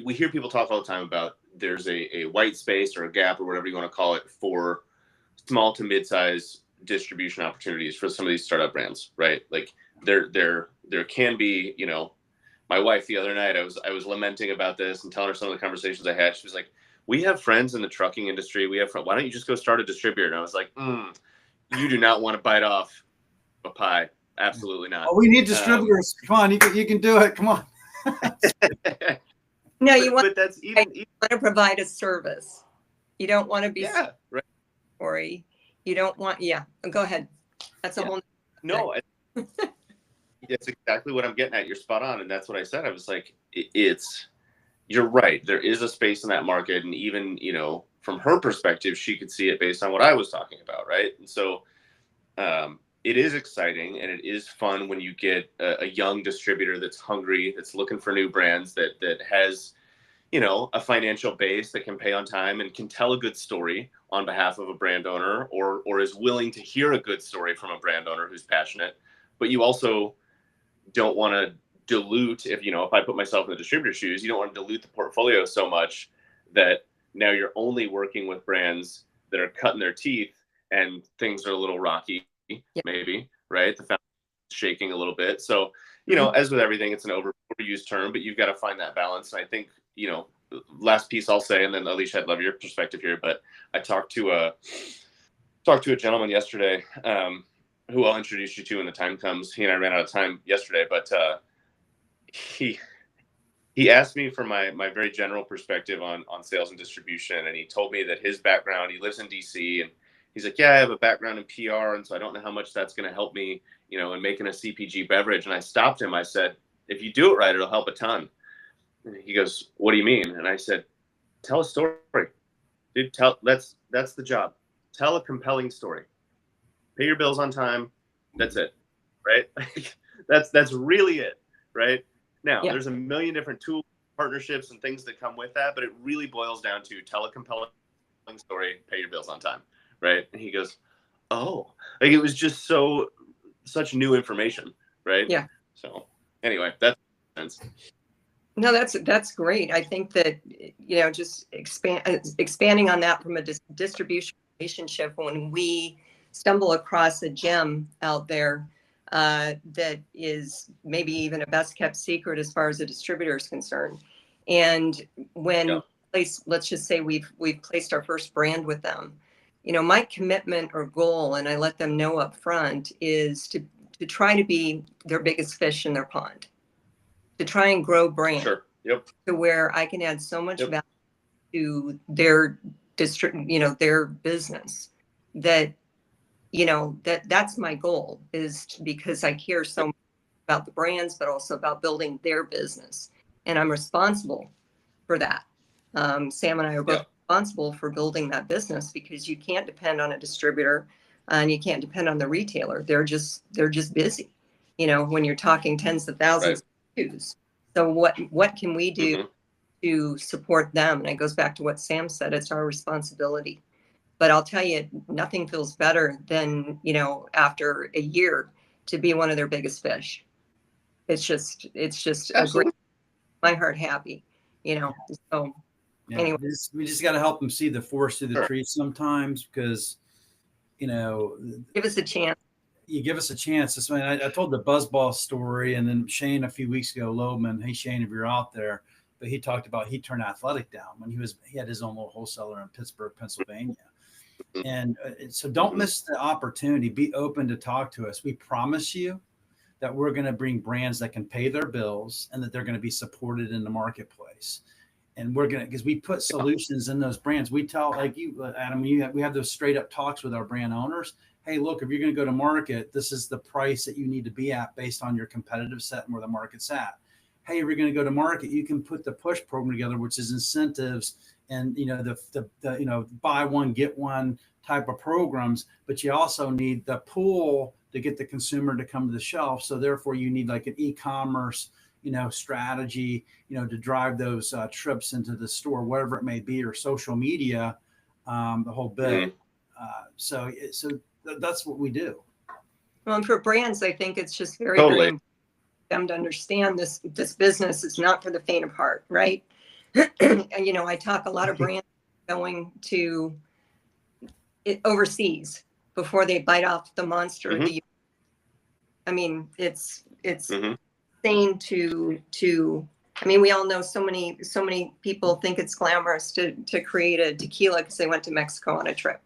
we hear people talk all the time about there's a white space or a gap or whatever you want to call it for small to mid-size distribution opportunities for some of these startup brands, right? Like there can be, my wife the other night, I was lamenting about this and telling her some of the conversations I had. She was like, we have friends in the trucking industry. Why don't you just go start a distributor? And I was like, you do not want to bite off a pie. Absolutely not. Oh, we need distributors. Come on, you can do it. Come on. No, you want to provide a service. You don't want to be right. Corey. You don't want, go ahead. That's a whole. No, it's exactly what I'm getting at. You're spot on. And that's what I said. I was like, you're right. There is a space in that market. And even, from her perspective, she could see it based on what I was talking about. Right. And so it is exciting and it is fun when you get a young distributor that's hungry, that's looking for new brands, that has, a financial base that can pay on time and can tell a good story on behalf of a brand owner or is willing to hear a good story from a brand owner who's passionate. But you also don't want to dilute, if I put myself in the distributor's shoes, you don't want to dilute the portfolio so much that now you're only working with brands that are cutting their teeth and things are a little rocky, maybe, right? The foundation's shaking a little bit. So, as with everything, it's an overused term, but you've got to find that balance. And I think, last piece I'll say, and then Alicia, I'd love your perspective here, but I talked to a gentleman yesterday, who I'll introduce you to when the time comes. He and I ran out of time yesterday, but he asked me for my very general perspective on sales and distribution. And he told me that his background, he lives in DC, and he's like, yeah, I have a background in PR. And so I don't know how much that's going to help me, in making a CPG beverage. And I stopped him. I said, if you do it right, it'll help a ton. And he goes, what do you mean? And I said, tell a story. Dude, that's the job. Tell a compelling story. Pay your bills on time. That's it. Right? that's really it. Right? Now, there's a million different tools, partnerships, and things that come with that, but it really boils down to tell a compelling story, pay your bills on time. Right? And he goes, oh, like it was just such new information. Right? Yeah. So anyway, that's sense. No, that's great. I think that, just expanding on that from a distribution relationship, when we stumble across a gem out there that is maybe even a best kept secret as far as a distributor is concerned. And when let's just say we've placed our first brand with them, my commitment or goal, and I let them know up front, is to try to be their biggest fish in their pond, to try and grow brand. Sure. Yep. To where I can add so much value to their their business that, that's my goal, is because I care so much about the brands, but also about building their business. And I'm responsible for that. Sam and I are both responsible for building that business, because you can't depend on a distributor and you can't depend on the retailer. They're just busy, when you're talking tens of thousands of SKUs. So what can we do to support them? And it goes back to what Sam said, it's our responsibility. But I'll tell you, nothing feels better than, after a year, to be one of their biggest fish. It's just a great, my heart happy, so Yeah, anyway. we just got to help them see the forest through the Sure. trees sometimes, because Give us a chance. you give us a chance. This one, I told the Buzzball story, and then Shane a few weeks ago, Loman. Hey Shane, if you're out there, but he talked about he turned Athletic down when he had his own little wholesaler in Pittsburgh, Pennsylvania. And so don't miss the opportunity. Be open to talk to us. We promise you that we're going to bring brands that can pay their bills and that they're going to be supported in the marketplace. And we're going to, because we put solutions in those brands. We tell, like you, Adam, we have those straight up talks with our brand owners. Hey, look, if you're going to go to market, this is the price that you need to be at based on your competitive set and where the market's at. Hey, if you're going to go to market, you can put the push program together, which is incentives and the buy one get one type of programs. But you also need the pool to get the consumer to come to the shelf. So therefore, you need like an e-commerce strategy, to drive those trips into the store, whatever it may be, or social media, the whole bit. So that's what we do. Well, and for brands, I think it's just very, Totally. very important for them to understand this business is not for the faint of heart, right? And, I talk a lot of brands going to overseas before they bite off the monster. Mm-hmm. I mean, it's Mm-hmm. insane to we all know so many people think it's glamorous to create a tequila because they went to Mexico on a trip.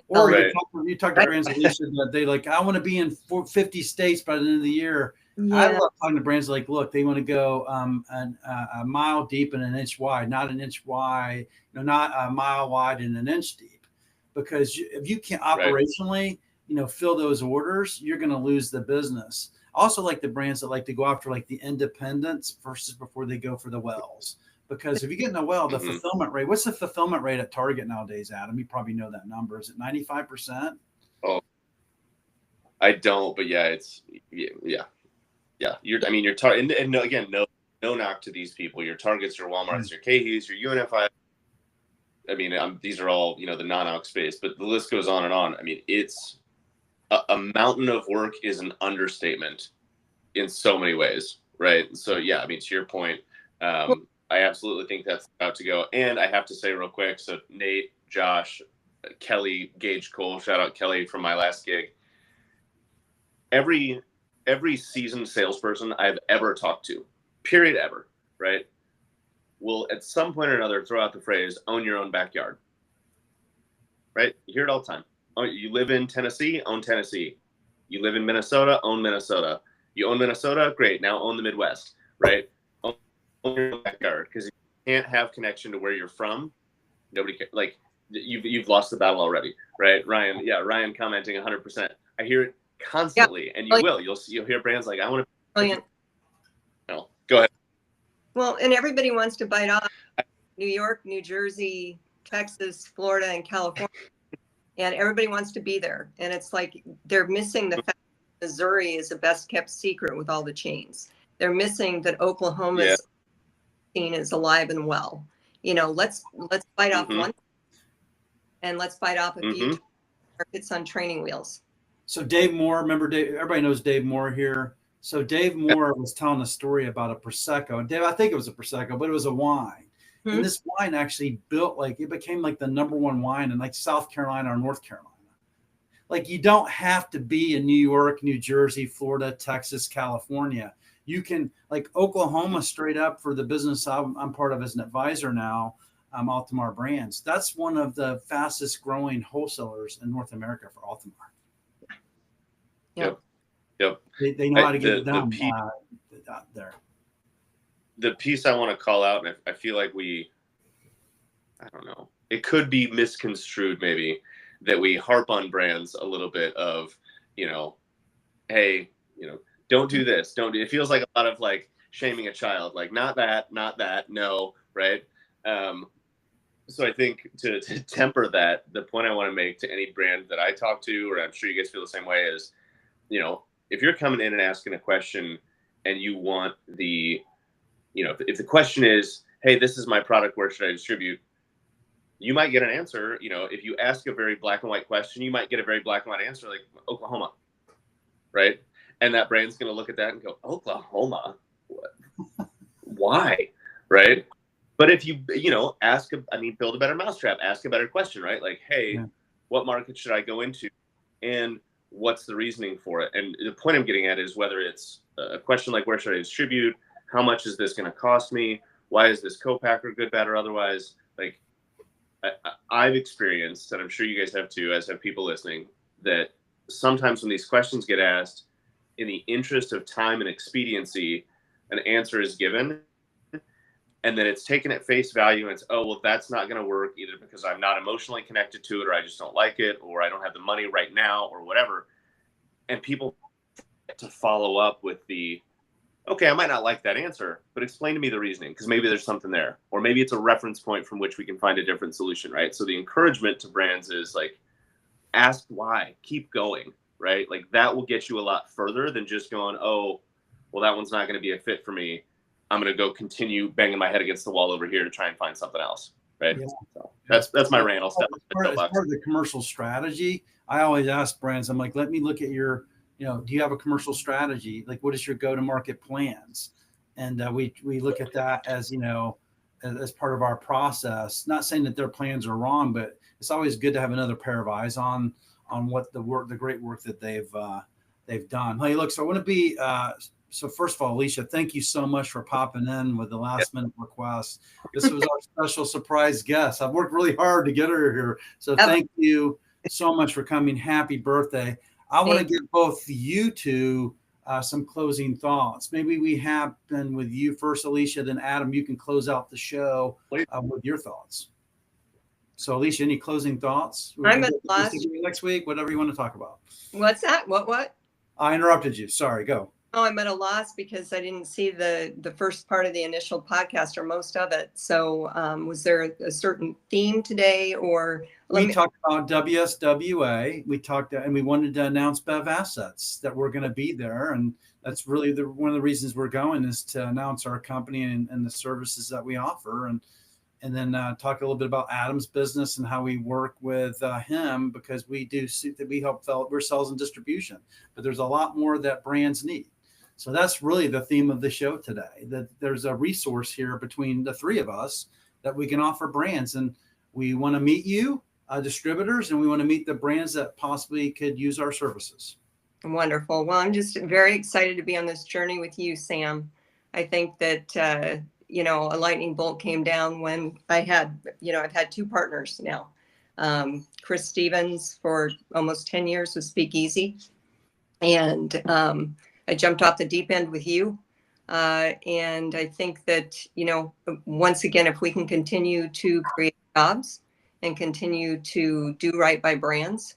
Or Right. you talk to brands, Alicia, that they like, I want to be in 50 states by the end of the year. Yeah. I love talking to brands like, look, they want to go a mile deep and an inch wide, not an inch wide, not a mile wide and an inch deep. Because if you can't operationally, fill those orders, you're going to lose the business. Also, like the brands that like to go after like the independents versus before they go for the wells. Because if you get in a well, the fulfillment rate, what's the fulfillment rate at Target nowadays, Adam? You probably know that number. Is it 95%? Oh, I don't, but yeah, it's yeah. Your target, and again, no knock to these people. Your Targets, your Walmarts, your KeHEs, your UNFI. I mean, these are all the non-alc space, but the list goes on and on. I mean, it's a mountain of work is an understatement in so many ways, right? So yeah, I mean, to your point, I absolutely think that's about to go. And I have to say real quick, so Nate, Josh, Kelly, Gage Cole, shout out Kelly from my last gig. Every seasoned salesperson I've ever talked to, period, ever, right, will at some point or another throw out the phrase, own your own backyard, right? You hear it all the time. Oh, you live in Tennessee, own Tennessee. You live in Minnesota, own Minnesota. You own Minnesota, great, now own the Midwest, right? Own your own backyard, because you can't have connection to where you're from. Nobody cares. Like, you've lost the battle already, right? Ryan commenting 100%. I hear it constantly, and you will. You'll hear brands like, I want to. Go ahead. Well, and everybody wants to bite off New York, New Jersey, Texas, Florida, and California, and everybody wants to be there. And it's like they're missing the fact that Missouri is a best kept secret with all the chains. They're missing that Oklahoma's scene is alive and well. Let's bite off one, and let's bite off a few markets on training wheels. So Dave Moore, remember Dave? Everybody knows Dave Moore here. So Dave Moore was telling a story about a Prosecco. And Dave, I think it was a Prosecco, but it was a wine. And this wine actually it became like the number one wine in like South Carolina or North Carolina. Like, you don't have to be in New York, New Jersey, Florida, Texas, California. You can, like Oklahoma, straight up, for the business I'm part of as an advisor now, Altamar Brands. That's one of the fastest growing wholesalers in North America for Altamar. Yep. They know how to get it done there. The piece I want to call out, and I feel like I don't know, it could be misconstrued maybe, that we harp on brands a little bit of, hey, don't do this, don't do. It feels like a lot of like shaming a child, like not that, no, right? So I think to temper that, the point I want to make to any brand that I talk to, or I'm sure you guys feel the same way, is, if you're coming in and asking a question and you want if the question is, hey, this is my product, where should I distribute? You might get an answer. If you ask a very black and white question, you might get a very black and white answer, like Oklahoma, right? And that brand's going to look at that and go, Oklahoma? What? why, right? But if you build a better mousetrap, ask a better question, right? Like, hey, what market should I go into, and what's the reasoning for it? And the point I'm getting at is whether it's a question like, where should I distribute? How much is this going to cost me? Why is this co-packer good, bad, or otherwise? Like, I've experienced, and I'm sure you guys have too, as have people listening, that sometimes when these questions get asked, in the interest of time and expediency, an answer is given, and then it's taken at face value, and it's, oh, well, that's not going to work either because I'm not emotionally connected to it, or I just don't like it, or I don't have the money right now, or whatever. And people to follow up with the, okay, I might not like that answer, but explain to me the reasoning, because maybe there's something there, or maybe it's a reference point from which we can find a different solution, right? So the encouragement to brands is like, ask why, keep going, right? Like that will get you a lot further than just going, oh, well, that one's not going to be a fit for me. I'm going to go continue banging my head against the wall over here to try and find something else, right? Yeah. So that's my rant. I'll step as part of the commercial strategy, I always ask brands, I'm like, let me look at your, do you have a commercial strategy? Like, what is your go-to-market plans? And we look at that as, as part of our process. Not saying that their plans are wrong, but it's always good to have another pair of eyes on what the great work that they've done. Hey, look, so I want to be. So first of all, Alicia, thank you so much for popping in with the last minute request. This was our special surprise guest. I've worked really hard to get her here. So thank you so much for coming. Happy birthday. I want to give both you two some closing thoughts. Maybe we happen with you first, Alicia, then Adam, you can close out the show with your thoughts. So Alicia, any closing thoughts? I'm at loss. Next week, whatever you want to talk about. What's that? What? I interrupted you. Sorry, go. Oh, I'm at a loss because I didn't see the first part of the initial podcast or most of it. So was there a certain theme today, or we talked about WSWA. We talked and we wanted to announce Bev Assets that we're going to be there, and that's really one of the reasons we're going is to announce our company and the services that we offer, and then talk a little bit about Adam's business and how we work with him, because we help we're sales and distribution, but there's a lot more that brands need. So that's really the theme of the show today, that there's a resource here between the three of us that we can offer brands. And we want to meet you, distributors, and we want to meet the brands that possibly could use our services. Wonderful. Well, I'm just very excited to be on this journey with you, Sam. I think that, a lightning bolt came down when I've had two partners now. Chris Stevens for almost 10 years with Speakeasy. And I jumped off the deep end with you. And I think that, once again, if we can continue to create jobs and continue to do right by brands,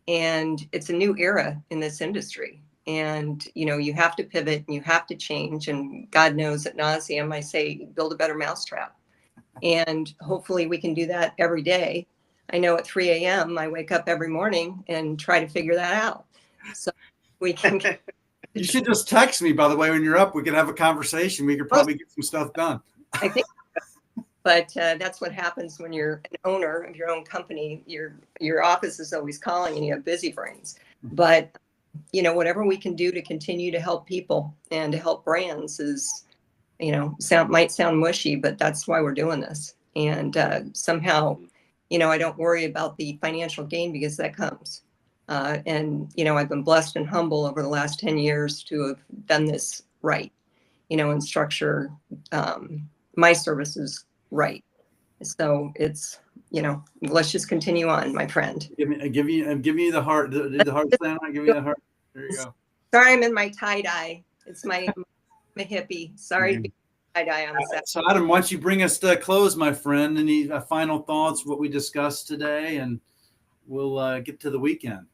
and it's a new era in this industry. And, you have to pivot and you have to change. And God knows at nauseam, I say, build a better mousetrap. And hopefully we can do that every day. I know at 3 a.m. I wake up every morning and try to figure that out. So we can... You should just text me, by the way, when you're up. We could have a conversation. We could probably get some stuff done. I think, but that's what happens when you're an owner of your own company. Your office is always calling and you have busy brains. But, whatever we can do to continue to help people and to help brands is, might sound mushy, but that's why we're doing this. And somehow, I don't worry about the financial gain because that comes. And I've been blessed and humble over the last 10 years to have done this right, and structure my services right. So it's, let's just continue on, my friend. I'm giving you the heart. The heart slam. I give you the heart. There you go. Sorry, I'm in my tie dye. It's my hippie. Sorry to be tie dye on the set. So Adam, why don't you bring us to close, my friend? Any final thoughts? What we discussed today, and we'll get to the weekend.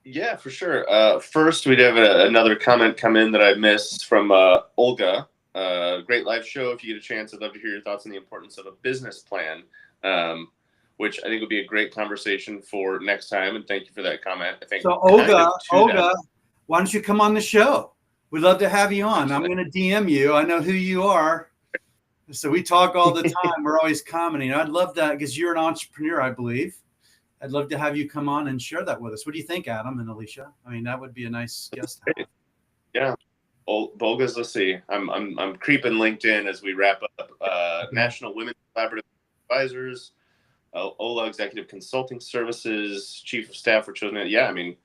Yeah, for sure. First, we'd have another comment come in that I missed from Olga. Great live show. If you get a chance, I'd love to hear your thoughts on the importance of a business plan, which I think would be a great conversation for next time. And thank you for that comment. I think so. Olga, why don't you come on the show? We'd love to have you on. I'm going to DM you. I know who you are. So we talk all the time. We're always commenting. I'd love that because you're an entrepreneur, I believe. I'd love to have you come on and share that with us. What do you think, Adam and Alicia? I mean, that would be a nice guest. Yeah. Bogas, let's see. I'm creeping LinkedIn as we wrap up. National Women's Collaborative Advisors, OLA Executive Consulting Services, Chief of Staff for Chosen. Yeah, I mean,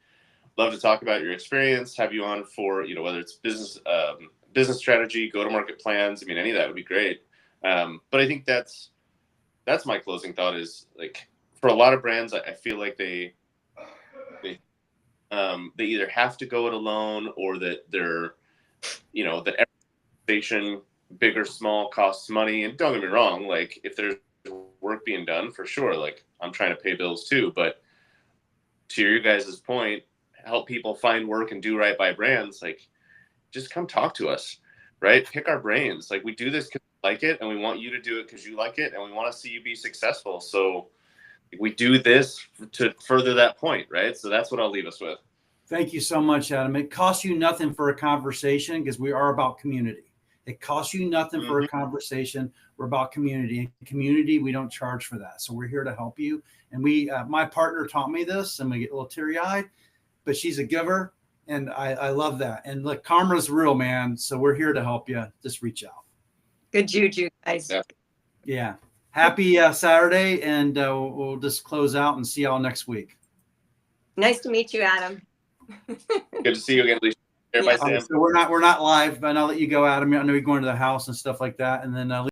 love to talk about your experience. Have you on for whether it's business strategy, go to market plans. I mean, any of that would be great. But I think that's my closing thought is like for a lot of brands, I feel like they either have to go it alone or that they're that every station, big or small, costs money. And don't get me wrong, like if there's work being done, for sure, like I'm trying to pay bills too. But to your guys' point, help people find work and do right by brands. Like, just come talk to us, right? Pick our brains. Like, we do this because we like it, and we want you to do it because you like it, and we want to see you be successful. So we do this to further that point, right? So that's what I'll leave us with. Thank you so much, Adam. It costs you nothing for a conversation because we are about community. It costs you nothing for a conversation. We're about community. In community, we don't charge for that. So we're here to help you. And my partner taught me this, and we get a little teary-eyed, but she's a giver, and I love that. And look, karma's real, man. So we're here to help you. Just reach out. Good juju, guys. Yeah. Happy Saturday, and we'll just close out and see y'all next week. Nice to meet you, Adam. Good to see you again, Lisa. Yeah. So we're not live, but I'll let you go, Adam. I know you're going to the house and stuff like that, and then